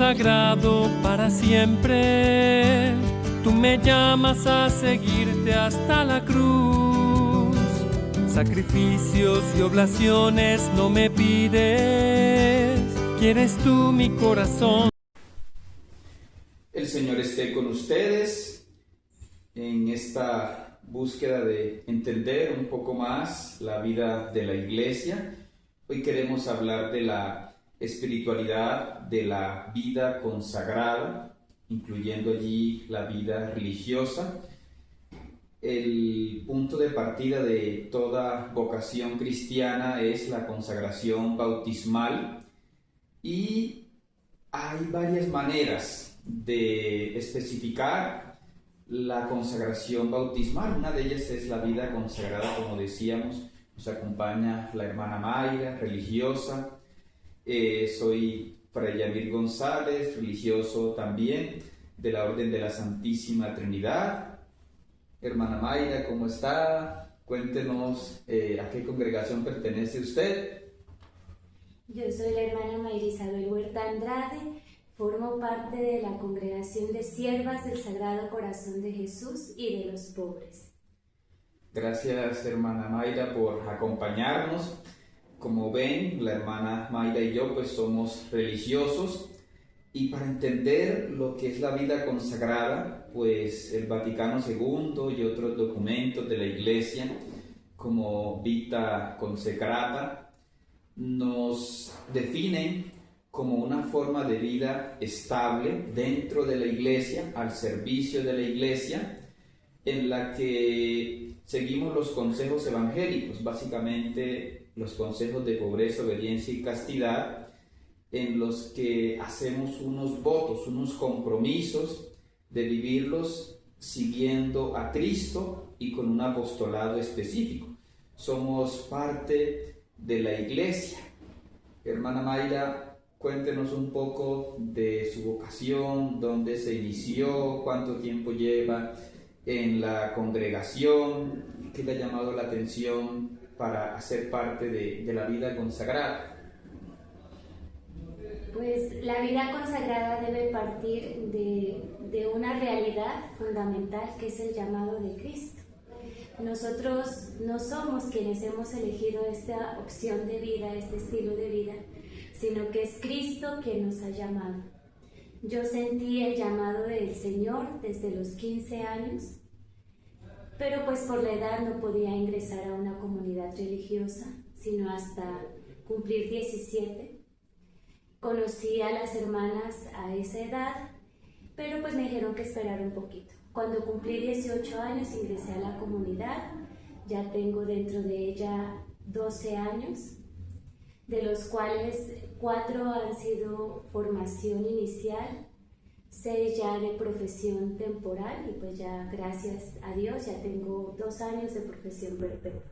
consagrado para siempre. Tú me llamas a seguirte hasta la cruz. Sacrificios y oblaciones no me pides. ¿Quieres tú mi corazón? El Señor esté con ustedes en esta búsqueda de entender un poco más la vida de la Iglesia. Hoy queremos hablar de la espiritualidad de la vida consagrada, incluyendo allí la vida religiosa. El punto de partida de toda vocación cristiana es la consagración bautismal y hay varias maneras de especificar la consagración bautismal. Una de ellas es la vida consagrada, como decíamos. Nos acompaña la hermana Mayra, religiosa. Soy Fray Yamir González, religioso también de la Orden de la Santísima Trinidad. Hermana Mayra, ¿cómo está? Cuéntenos a qué congregación pertenece usted. Yo soy la hermana Mayra Isabel Huerta Andrade, formo parte de la Congregación de Siervas del Sagrado Corazón de Jesús y de los pobres. Gracias, hermana Mayra, por acompañarnos. Como ven, la hermana Mayra y yo pues somos religiosos, y para entender lo que es la vida consagrada, pues el Vaticano II y otros documentos de la Iglesia, como Vita Consecrata, nos definen como una forma de vida estable dentro de la Iglesia, al servicio de la Iglesia, en la que seguimos los consejos evangélicos, básicamente los consejos de pobreza, obediencia y castidad, en los que hacemos unos votos, unos compromisos de vivirlos siguiendo a Cristo y con un apostolado específico. Somos parte de la Iglesia. Hermana Mayra, cuéntenos un poco de su vocación, dónde se inició, cuánto tiempo lleva en la congregación, qué le ha llamado la atención para hacer parte de la vida consagrada. Pues la vida consagrada debe partir de una realidad fundamental, que es el llamado de Cristo. Nosotros no somos quienes hemos elegido esta opción de vida, este estilo de vida, sino que es Cristo quien nos ha llamado. Yo sentí el llamado del Señor desde los 15 años, pero pues por la edad no podía ingresar a una comunidad religiosa, sino hasta cumplir 17. Conocí a las hermanas a esa edad, pero pues me dijeron que esperara un poquito. Cuando cumplí 18 años ingresé a la comunidad, ya tengo dentro de ella 12 años, de los cuales 4 han sido formación inicial, 6 ya de profesión temporal, y pues ya gracias a Dios ya tengo 2 años de profesión perpetua.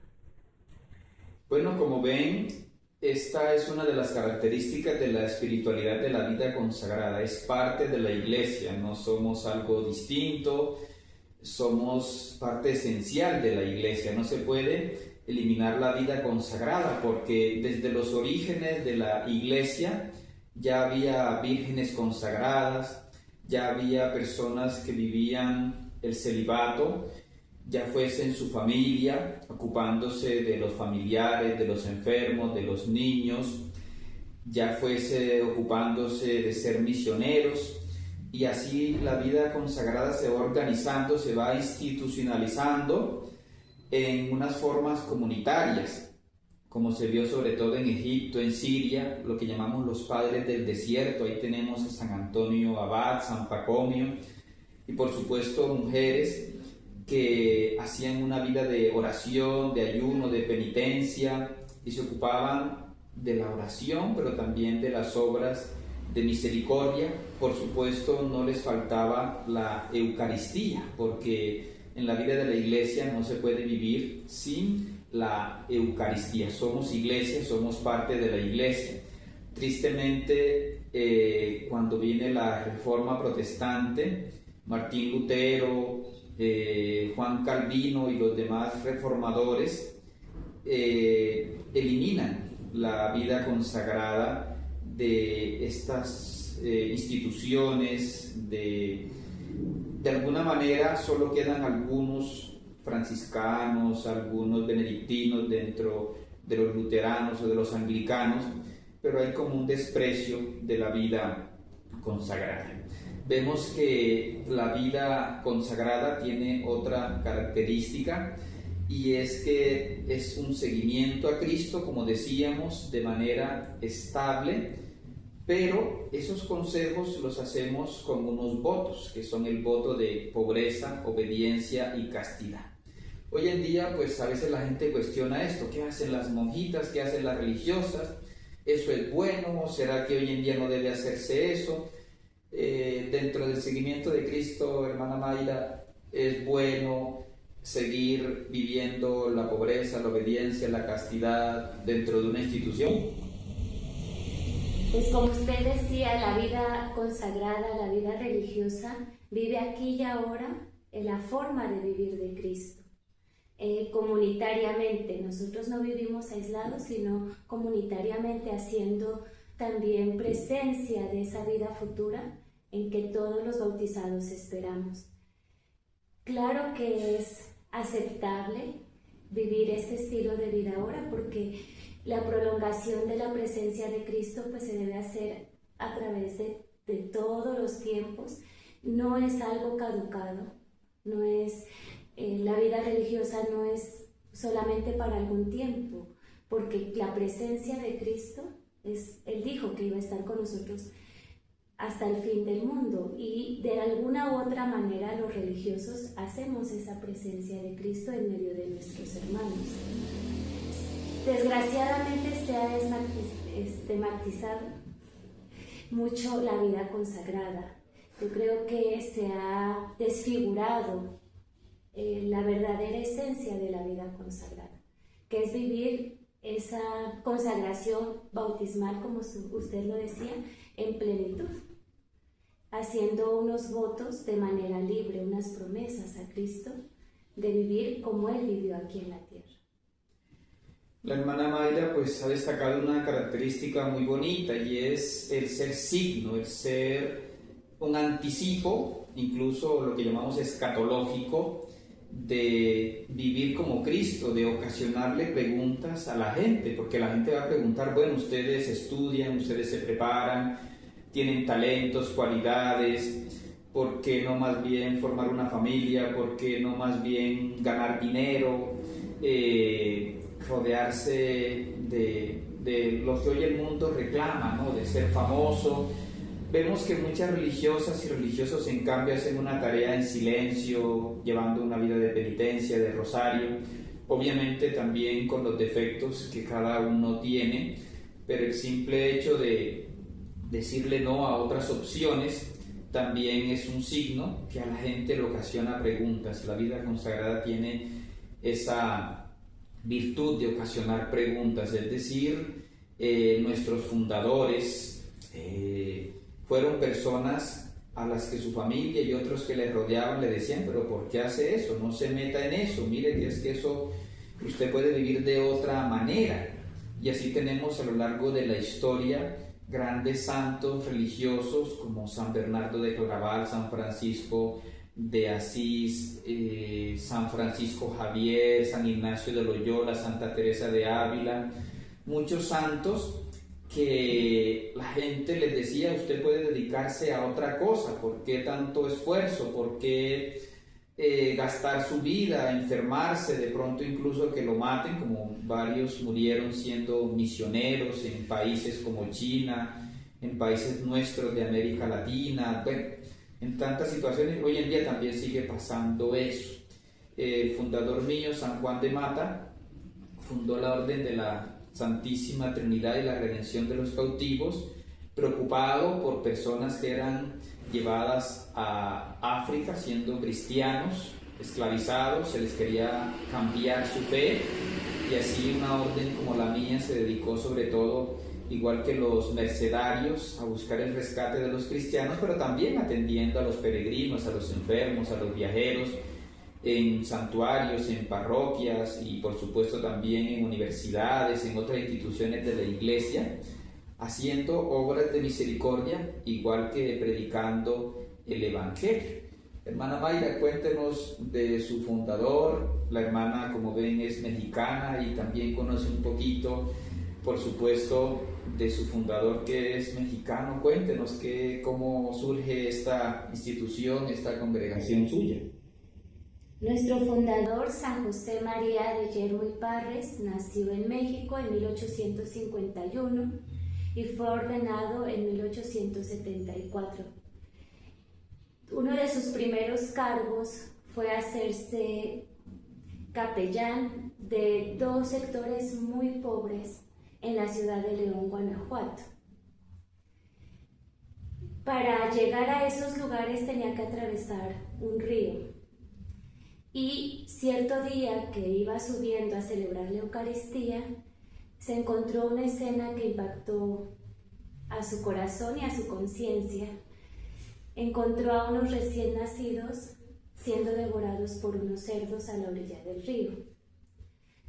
Bueno, como ven, esta es una de las características de la espiritualidad de la vida consagrada. Es parte de la Iglesia, no somos algo distinto, somos parte esencial de la Iglesia. No se puede eliminar la vida consagrada, porque desde los orígenes de la Iglesia ya había vírgenes consagradas, ya había personas que vivían el celibato, ya fuese en su familia, ocupándose de los familiares, de los enfermos, de los niños, ya fuese ocupándose de ser misioneros, y así la vida consagrada se va organizando, se va institucionalizando en unas formas comunitarias, como se vio sobre todo en Egipto, en Siria, lo que llamamos los padres del desierto. Ahí tenemos a San Antonio Abad, San Pacomio, y por supuesto mujeres que hacían una vida de oración, de ayuno, de penitencia, y se ocupaban de la oración, pero también de las obras de misericordia. Por supuesto, no les faltaba la Eucaristía, porque en la vida de la Iglesia no se puede vivir sin la Eucaristía. Somos Iglesia, somos parte de la Iglesia. Tristemente, cuando viene la Reforma Protestante, Martín Lutero, Juan Calvino y los demás reformadores eliminan la vida consagrada de estas instituciones, de alguna manera solo quedan algunos franciscanos, algunos benedictinos dentro de los luteranos o de los anglicanos, pero hay como un desprecio de la vida consagrada. Vemos que la vida consagrada tiene otra característica, y es que es un seguimiento a Cristo, como decíamos, de manera estable, pero esos consejos los hacemos con unos votos, que son el voto de pobreza, obediencia y castidad. Hoy en día, pues a veces la gente cuestiona esto: ¿qué hacen las monjitas? ¿Qué hacen las religiosas? ¿Eso es bueno? ¿O será que hoy en día no debe hacerse eso? Dentro del seguimiento de Cristo, hermana Mayra, ¿es bueno seguir viviendo la pobreza, la obediencia, la castidad dentro de una institución? Pues como usted decía, la vida consagrada, la vida religiosa, vive aquí y ahora en la forma de vivir de Cristo. Comunitariamente, nosotros no vivimos aislados, sino comunitariamente, haciendo también presencia de esa vida futura en que todos los bautizados esperamos. Claro que es aceptable vivir este estilo de vida ahora, porque la prolongación de la presencia de Cristo pues se debe hacer a través de todos los tiempos. No es algo caducado, no es, la vida religiosa no es solamente para algún tiempo, porque la presencia de Cristo Él dijo que iba a estar con nosotros hasta el fin del mundo, y de alguna u otra manera los religiosos hacemos esa presencia de Cristo en medio de nuestros hermanos. Desgraciadamente se ha desmartizado mucho la vida consagrada. Yo creo que se ha desfigurado la verdadera esencia de la vida consagrada, que es vivir esa consagración bautismal, como usted lo decía, en plenitud, haciendo unos votos de manera libre, unas promesas a Cristo de vivir como Él vivió aquí en la tierra. La hermana Mayra pues ha destacado una característica muy bonita, y es el ser signo, el ser un anticipo, incluso lo que llamamos escatológico, de vivir como Cristo, de ocasionarle preguntas a la gente, porque la gente va a preguntar: bueno, ustedes estudian, ustedes se preparan, tienen talentos, cualidades, ¿por qué no más bien formar una familia? ¿Por qué no más bien ganar dinero? Rodearse de lo que hoy el mundo reclama, ¿no? De ser famoso. Vemos que muchas religiosas y religiosos, en cambio, hacen una tarea en silencio, llevando una vida de penitencia, de rosario, obviamente también con los defectos que cada uno tiene, pero el simple hecho de decirle no a otras opciones también es un signo que a la gente le ocasiona preguntas. La vida consagrada tiene esa virtud de ocasionar preguntas, es decir, nuestros fundadores fueron personas a las que su familia y otros que le rodeaban le decían: pero ¿por qué hace eso? No se meta en eso, mire que es que eso usted puede vivir de otra manera. Y así tenemos a lo largo de la historia grandes santos religiosos como San Bernardo de Claraval, San Francisco de Asís, San Francisco Javier, San Ignacio de Loyola, Santa Teresa de Ávila, muchos santos que la gente les decía: usted puede dedicarse a otra cosa, ¿por qué tanto esfuerzo? ¿Por qué gastar su vida, enfermarse, de pronto incluso que lo maten, como varios murieron siendo misioneros en países como China, en países nuestros de América Latina? Bueno, en tantas situaciones hoy en día también sigue pasando eso. El fundador mío, San Juan de Mata, fundó la Orden de la Santísima Trinidad y la Redención de los Cautivos, preocupado por personas que eran llevadas a África siendo cristianos, esclavizados, se les quería cambiar su fe, y así una orden como la mía se dedicó sobre todo, igual que los mercedarios, a buscar el rescate de los cristianos, pero también atendiendo a los peregrinos, a los enfermos, a los viajeros, en santuarios, en parroquias y por supuesto también en universidades, en otras instituciones de la iglesia, haciendo obras de misericordia, igual que predicando el Evangelio. Hermana Mayra, cuéntenos de su fundador. La hermana, como ven, es mexicana y también conoce un poquito, por supuesto, de su fundador, que es mexicano. Cuéntenos cómo surge esta institución, esta congregación suya. Nuestro fundador, San José María de Yermo y Parres, nació en México en 1851 y fue ordenado en 1874. Uno de sus primeros cargos fue hacerse capellán de 2 sectores muy pobres en la ciudad de León, Guanajuato. Para llegar a esos lugares tenía que atravesar un río. Y cierto día que iba subiendo a celebrar la Eucaristía, se encontró una escena que impactó a su corazón y a su conciencia. Encontró a unos recién nacidos siendo devorados por unos cerdos a la orilla del río.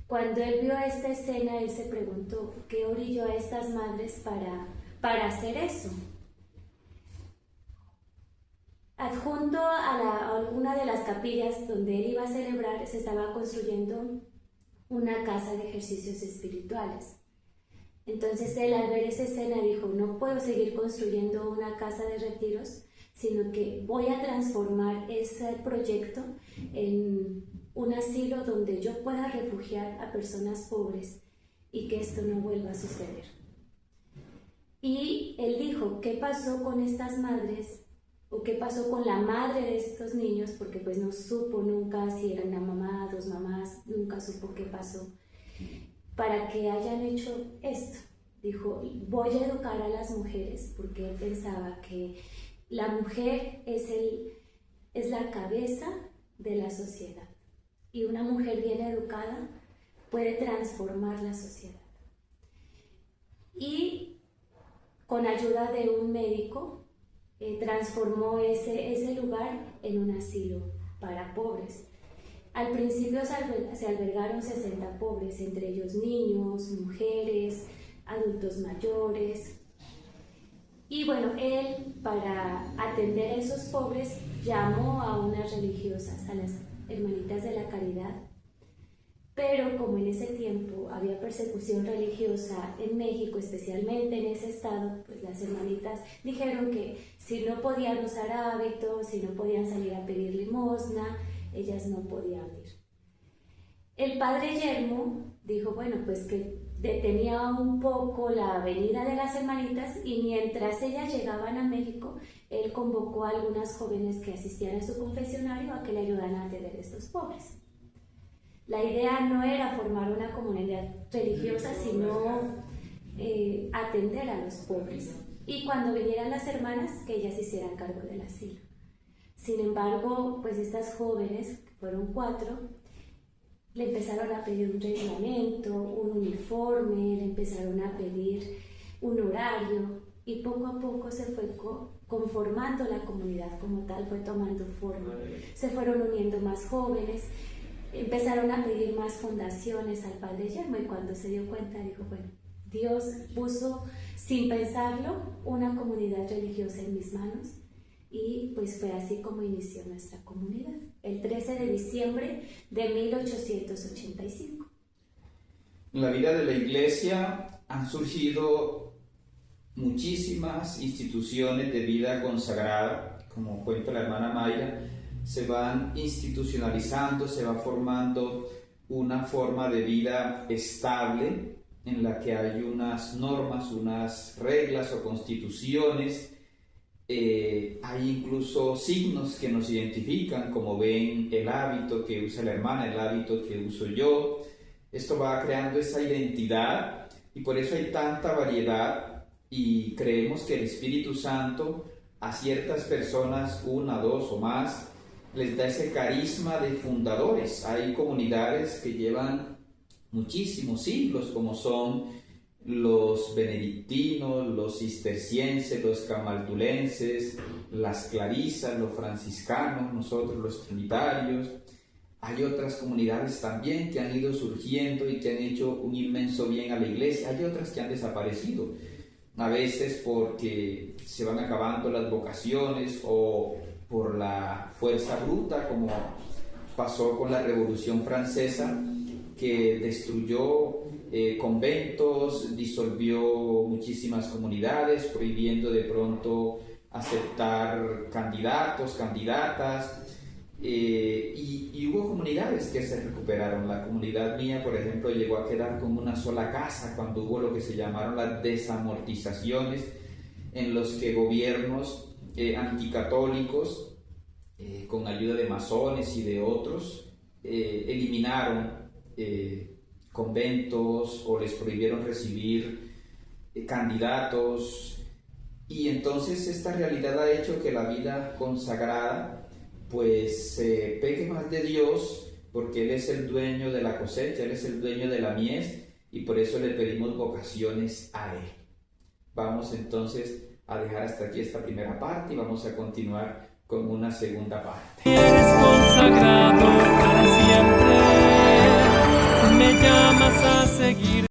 Cuando él vio esta escena, él se preguntó qué orilló a estas madres para hacer eso. Adjunto a alguna de las capillas donde él iba a celebrar, se estaba construyendo una casa de ejercicios espirituales. Entonces él, al ver esa escena, dijo: no puedo seguir construyendo una casa de retiros, sino que voy a transformar ese proyecto en un asilo donde yo pueda refugiar a personas pobres y que esto no vuelva a suceder. Y él dijo: ¿qué pasó con estas madres? ¿O qué pasó con la madre de estos niños? Porque pues no supo nunca si era una mamá, 2 mamás, nunca supo qué pasó, para que hayan hecho esto. Dijo: voy a educar a las mujeres, porque él pensaba que la mujer es la cabeza de la sociedad, y una mujer bien educada puede transformar la sociedad. Y con ayuda de un médico, transformó ese lugar en un asilo para pobres. Al principio se albergaron 60 pobres, entre ellos niños, mujeres, adultos mayores. Y bueno, él, para atender a esos pobres, llamó a unas religiosas, a las hermanitas de la caridad. Pero como en ese tiempo había persecución religiosa en México, especialmente en ese estado, pues las hermanitas dijeron que si no podían usar hábitos, si no podían salir a pedir limosna, ellas no podían ir. El padre Yermo dijo, bueno, pues que detenía un poco la venida de las hermanitas, y mientras ellas llegaban a México, él convocó a algunas jóvenes que asistían a su confesionario a que le ayudaran a atender a estos pobres. La idea no era formar una comunidad religiosa, sino atender a los pobres. Y cuando vinieran las hermanas, que ellas se hicieran cargo del asilo. Sin embargo, pues estas jóvenes, que fueron 4, le empezaron a pedir un reglamento, un uniforme, le empezaron a pedir un horario, y poco a poco se fue conformando la comunidad como tal, fue tomando forma. Se fueron uniendo más jóvenes, empezaron a pedir más fundaciones al padre Yermo, y cuando se dio cuenta dijo, bueno, Dios puso, sin pensarlo, una comunidad religiosa en mis manos, y pues fue así como inició nuestra comunidad, el 13 de diciembre de 1885. En la vida de la Iglesia han surgido muchísimas instituciones de vida consagrada, como cuenta la hermana Mayra. Se van institucionalizando, se va formando una forma de vida estable en la que hay unas normas, unas reglas o constituciones. Hay incluso signos que nos identifican, como ven el hábito que usa la hermana, el hábito que uso yo. Esto va creando esa identidad, y por eso hay tanta variedad, y creemos que el Espíritu Santo a ciertas personas, 1, 2 o más, les da ese carisma de fundadores. Hay comunidades que llevan muchísimos siglos, como son los benedictinos, los cistercienses, los camaldulenses, las clarisas, los franciscanos, nosotros los trinitarios. Hay otras comunidades también que han ido surgiendo y que han hecho un inmenso bien a la Iglesia. Hay otras que han desaparecido. a veces porque se van acabando las vocaciones o por la fuerza bruta, como pasó con la Revolución Francesa, que destruyó conventos, disolvió muchísimas comunidades, prohibiendo de pronto aceptar candidatos, candidatas, y hubo comunidades que se recuperaron. La comunidad mía, por ejemplo, llegó a quedar con una sola casa cuando hubo lo que se llamaron las desamortizaciones, en los que gobiernos anticatólicos, con ayuda de masones y de otros, eliminaron conventos o les prohibieron recibir candidatos, y entonces esta realidad ha hecho que la vida consagrada pues se pegue más de Dios, porque Él es el dueño de la cosecha, Él es el dueño de la mies, y por eso le pedimos vocaciones a Él. Vamos entonces a dejar hasta aquí esta primera parte y vamos a continuar con una segunda parte. Eres consagrado para siempre, me llamas a seguir.